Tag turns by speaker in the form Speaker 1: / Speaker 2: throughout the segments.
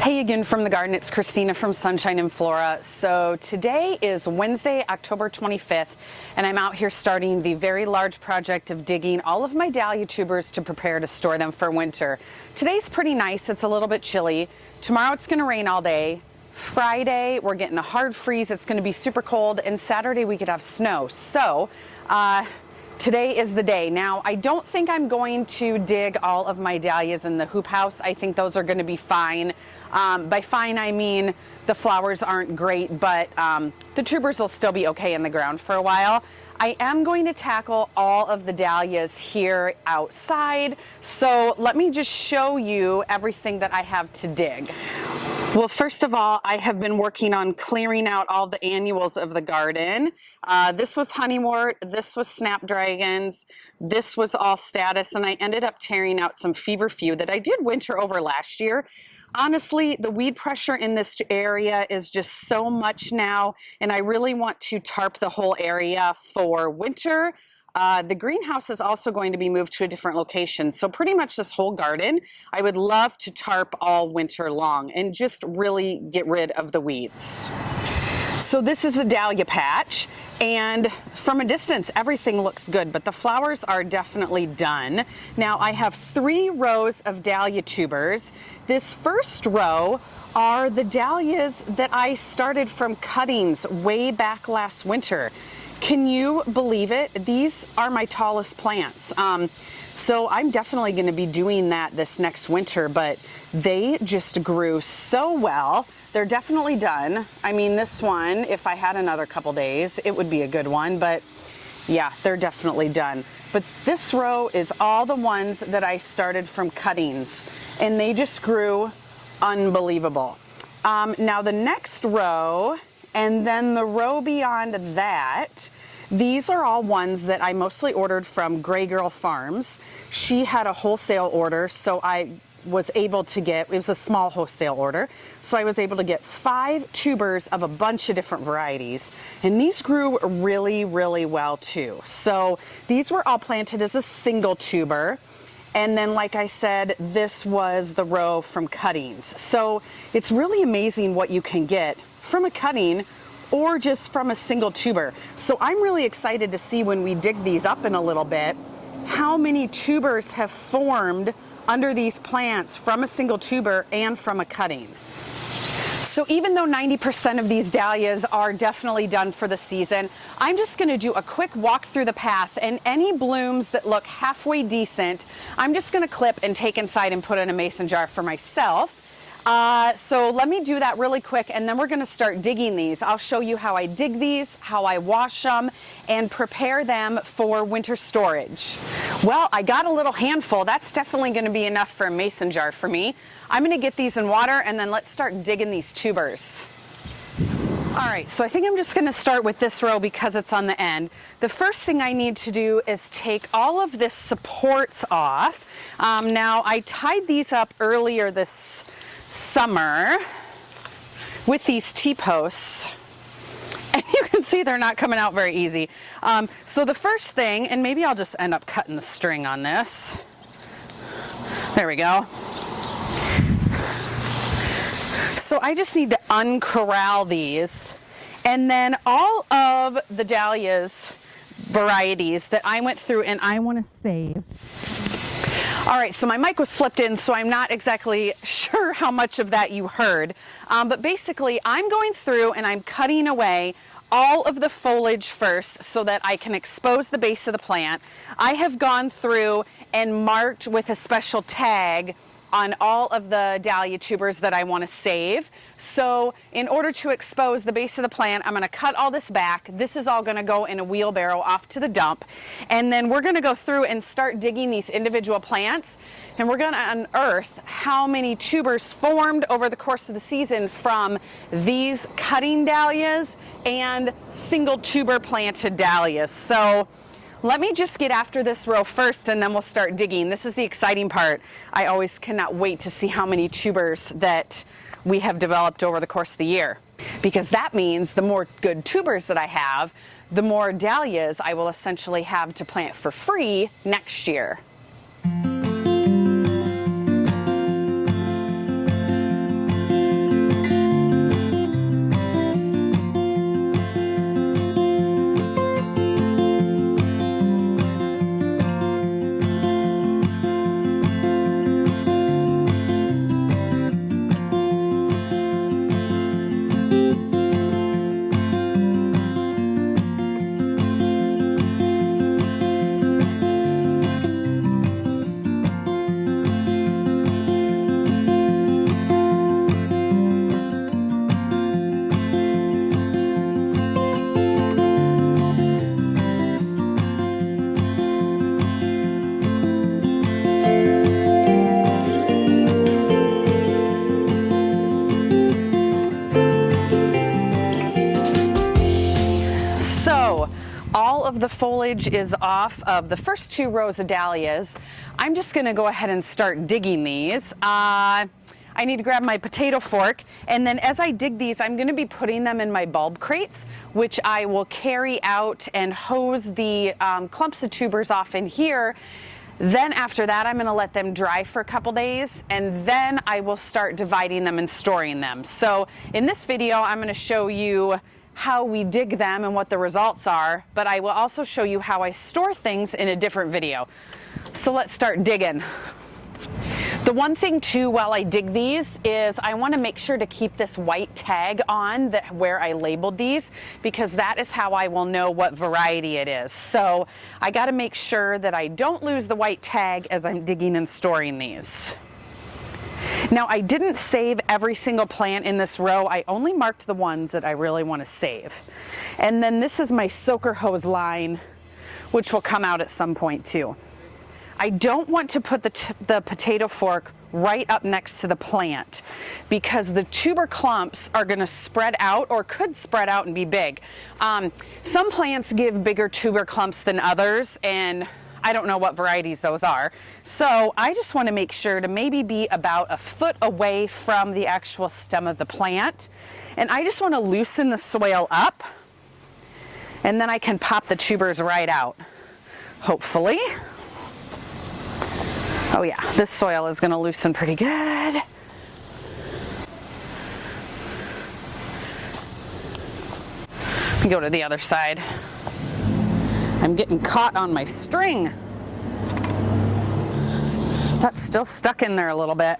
Speaker 1: Hey again from the garden, it's Christina from Sunshine in Flora. So today is Wednesday, October 25th, and I'm out here starting the very large project of digging all of my dahlia tubers to prepare to store them for winter. Today's pretty nice, it's a little bit chilly. Tomorrow it's gonna rain all day. Friday, we're getting a hard freeze, it's gonna be super cold, and Saturday we could have snow. So, today is the day. Now, I don't think I'm going to dig all of my dahlias in the hoop house. I think those are going to be fine. By fine, I mean the flowers aren't great, but the tubers will still be okay in the ground for a while. I am going to tackle all of the dahlias here outside. So let me just show you everything that I have to dig. Well, first of all, I have been working on clearing out all the annuals of the garden. This was honeywort, this was snapdragons, this was all status, and I ended up tearing out some feverfew that I did winter over last year. Honestly, the weed pressure in this area is just so much now, and I really want to tarp the whole area for winter. The greenhouse is also going to be moved to a different location. So pretty much this whole garden, I would love to tarp all winter long and just really get rid of the weeds. So this is the dahlia patch, and from a distance, everything looks good, but the flowers are definitely done. Now I have 3 rows of dahlia tubers. This first row are the dahlias that I started from cuttings way back last winter. Can you believe it? These are my tallest plants. So I'm definitely going to be doing that this next winter, but they just grew so well. They're definitely done. I mean, this one, if I had another couple days, it would be a good one, but yeah, they're definitely done. But this row is all the ones that I started from cuttings, and they just grew unbelievable. Now the next row, and then the row beyond that, these are all ones that I mostly ordered from Gray Girl Farms. She had a wholesale order, so I was able to get, it was a small wholesale order, so I was able to get 5 tubers of a bunch of different varieties. And these grew really, really well too. So these were all planted as a single tuber. And then, like I said, this was the row from cuttings. So it's really amazing what you can get from a cutting or just from a single tuber. So I'm really excited to see when we dig these up in a little bit, how many tubers have formed under these plants from a single tuber and from a cutting. So even though 90% of these dahlias are definitely done for the season, I'm just gonna do a quick walk through the path, and any blooms that look halfway decent, I'm just gonna clip and take inside and put in a mason jar for myself. So let me do that really quick, and then we're gonna start digging these. I'll show you how I dig these, how I wash them, and prepare them for winter storage. Well, I got a little handful. That's definitely gonna be enough for a mason jar for me. I'm gonna get these in water, and then let's start digging these tubers. All right, so I think I'm just gonna start with this row because it's on the end. The first thing I need to do is take all of this supports off. Now, I tied these up earlier this summer with these T-posts, and you can see they're not coming out very easy. So the first thing, and maybe I'll just end up cutting the string on this. There we go. So I just need to uncorral these, and then all of the dahlias varieties that I went through and I want to save. All right, so my mic was flipped in, so I'm not exactly sure how much of that you heard. But basically, I'm going through and I'm cutting away all of the foliage first so that I can expose the base of the plant. I have gone through and marked with a special tag on all of the dahlia tubers that I want to save. So in order to expose the base of the plant, I'm going to cut all this back. This is all going to go in a wheelbarrow off to the dump. And then we're going to go through and start digging these individual plants. And we're going to unearth how many tubers formed over the course of the season from these cutting dahlias and single tuber planted dahlias. So let me just get after this row first, and then we'll start digging. This is the exciting part. I always cannot wait to see how many tubers that we have developed over the course of the year, because that means the more good tubers that I have, the more dahlias I will essentially have to plant for free next year. of the foliage is off of the first 2 rows of dahlias, I'm just going to go ahead and start digging these. I need to grab my potato fork, and then as I dig these, I'm going to be putting them in my bulb crates, which I will carry out and hose the clumps of tubers off in here. Then after that, I'm going to let them dry for a couple days, and then I will start dividing them and storing them. So in this video, I'm going to show you how we dig them and what the results are, but I will also show you how I store things in a different video. So let's start digging. The one thing too while I dig these is I want to make sure to keep this white tag on where I labeled these, because that is how I will know what variety it is. So I got to make sure that I don't lose the white tag as I'm digging and storing these. Now, I didn't save every single plant in this row. I only marked the ones that I really want to save. And then this is my soaker hose line, which will come out at some point too. I don't want to put the potato fork right up next to the plant, because the tuber clumps are going to spread out, or could spread out and be big. Some plants give bigger tuber clumps than others, and I don't know what varieties those are. So I just want to make sure to maybe be about a foot away from the actual stem of the plant. And I just want to loosen the soil up, and then I can pop the tubers right out, hopefully. Oh yeah, this soil is going to loosen pretty good. Go to the other side. I'm getting caught on my string. That's still stuck in there a little bit.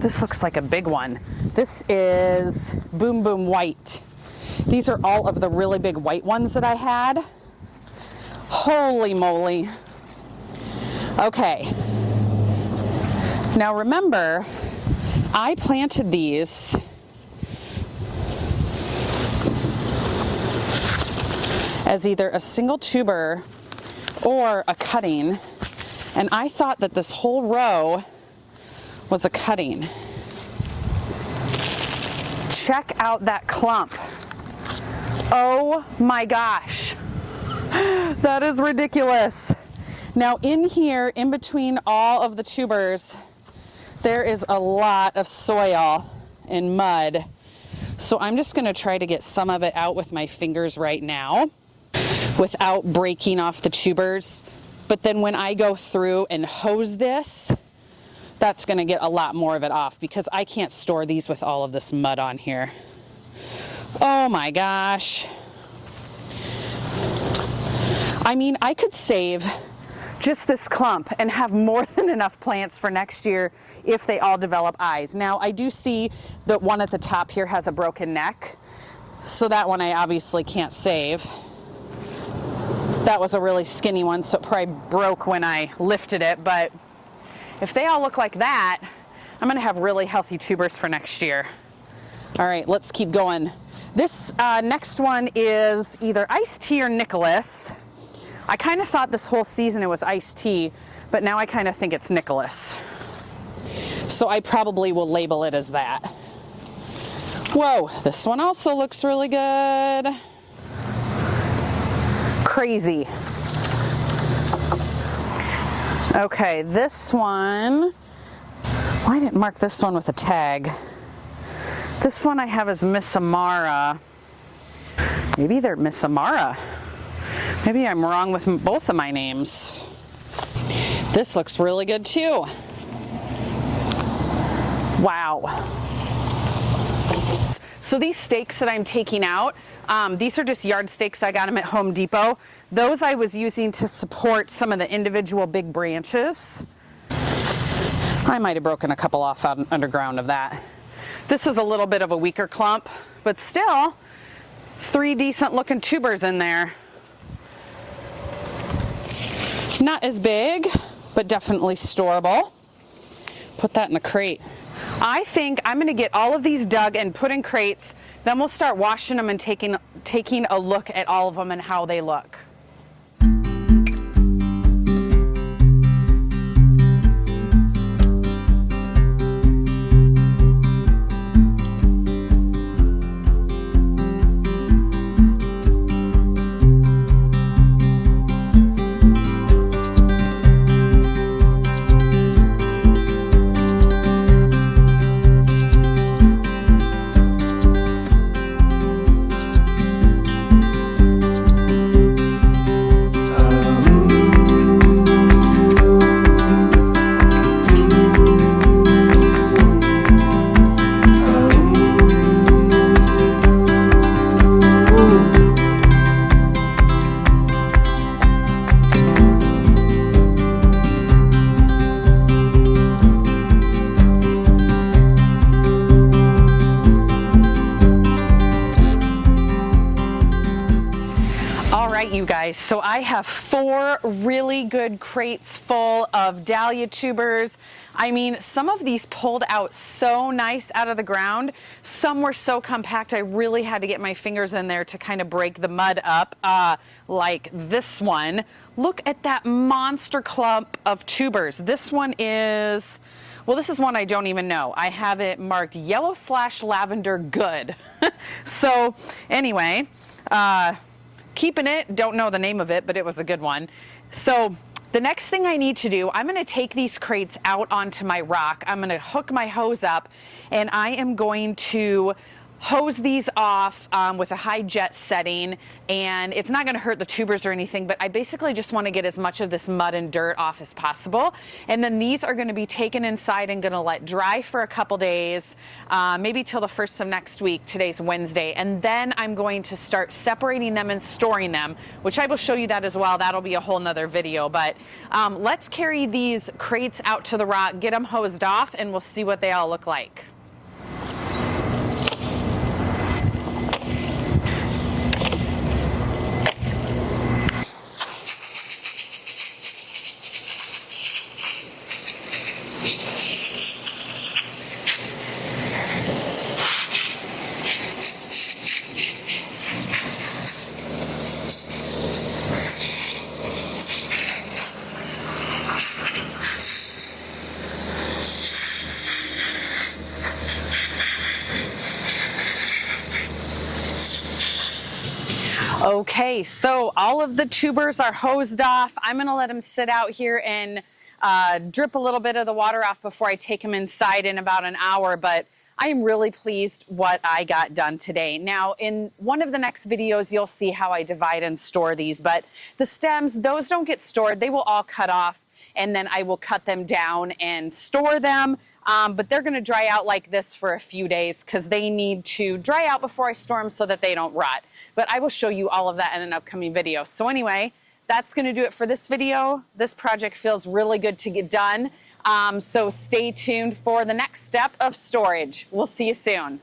Speaker 1: This looks like a big one. This is Boom Boom White. These are all of the really big white ones that I had. Holy moly. Okay. Now remember, I planted these as either a single tuber or a cutting, and I thought that this whole row was a cutting. Check out that clump. Oh my gosh, that is ridiculous. Now in here, in between all of the tubers, there is a lot of soil and mud. So I'm just gonna try to get some of it out with my fingers right now without breaking off the tubers. But then when I go through and hose this, that's gonna get a lot more of it off, because I can't store these with all of this mud on here. Oh my gosh. I mean, I could save just this clump and have more than enough plants for next year if they all develop eyes. Now, I do see that one at the top here has a broken neck, so that one I obviously can't save. That was a really skinny one, so it probably broke when I lifted it, but if they all look like that, I'm gonna have really healthy tubers for next year. All right, let's keep going. This next one is either iced tea or Nicholas. I kind of thought this whole season it was iced tea, but now I kind of think it's Nicholas. So I probably will label it as that. Whoa, this one also looks really good. Crazy. Okay, this one, why didn't mark this one with a tag? This one I have as Miss Amara. Maybe they're Miss Amara. Maybe I'm wrong with both of my names. This looks really good too. Wow. So these stakes that I'm taking out, these are just yard stakes. I got them at Home Depot. Those I was using to support some of the individual big branches. I might have broken a couple off out underground of that. This is a little bit of a weaker clump, but still 3 decent looking tubers in there. Not as big, but definitely storable. Put that in the crate. I think I'm gonna get all of these dug and put in crates, then we'll start washing them and taking a look at all of them and how they look. guys, so I have 4 really good crates full of dahlia tubers. I mean, some of these pulled out so nice out of the ground. Some were so compact, I really had to get my fingers in there to kind of break the mud up, like this one. Look at that monster clump of tubers. This one is, well, this is one I don't even know. I have it marked yellow/lavender good. So anyway, keeping it, don't know the name of it, but it was a good one. So the next thing I need to do, I'm gonna take these crates out onto my rock. I'm gonna hook my hose up and I am going to hose these off with a high jet setting, and it's not gonna hurt the tubers or anything, but I basically just wanna get as much of this mud and dirt off as possible. And then these are gonna be taken inside and gonna let dry for a couple days, maybe till the first of next week. Today's Wednesday. And then I'm going to start separating them and storing them, which I will show you that as well. That'll be a whole nother video, but let's carry these crates out to the rock, get them hosed off, and we'll see what they all look like. Okay, so all of the tubers are hosed off. I'm gonna let them sit out here and drip a little bit of the water off before I take them inside in about an hour, but I am really pleased what I got done today. Now, in one of the next videos, you'll see how I divide and store these, but the stems, those don't get stored. They will all cut off, and then I will cut them down and store them. But they're gonna dry out like this for a few days because they need to dry out before I store them so that they don't rot. But I will show you all of that in an upcoming video. So anyway, that's gonna do it for this video. This project feels really good to get done. So stay tuned for the next step of storage. We'll see you soon.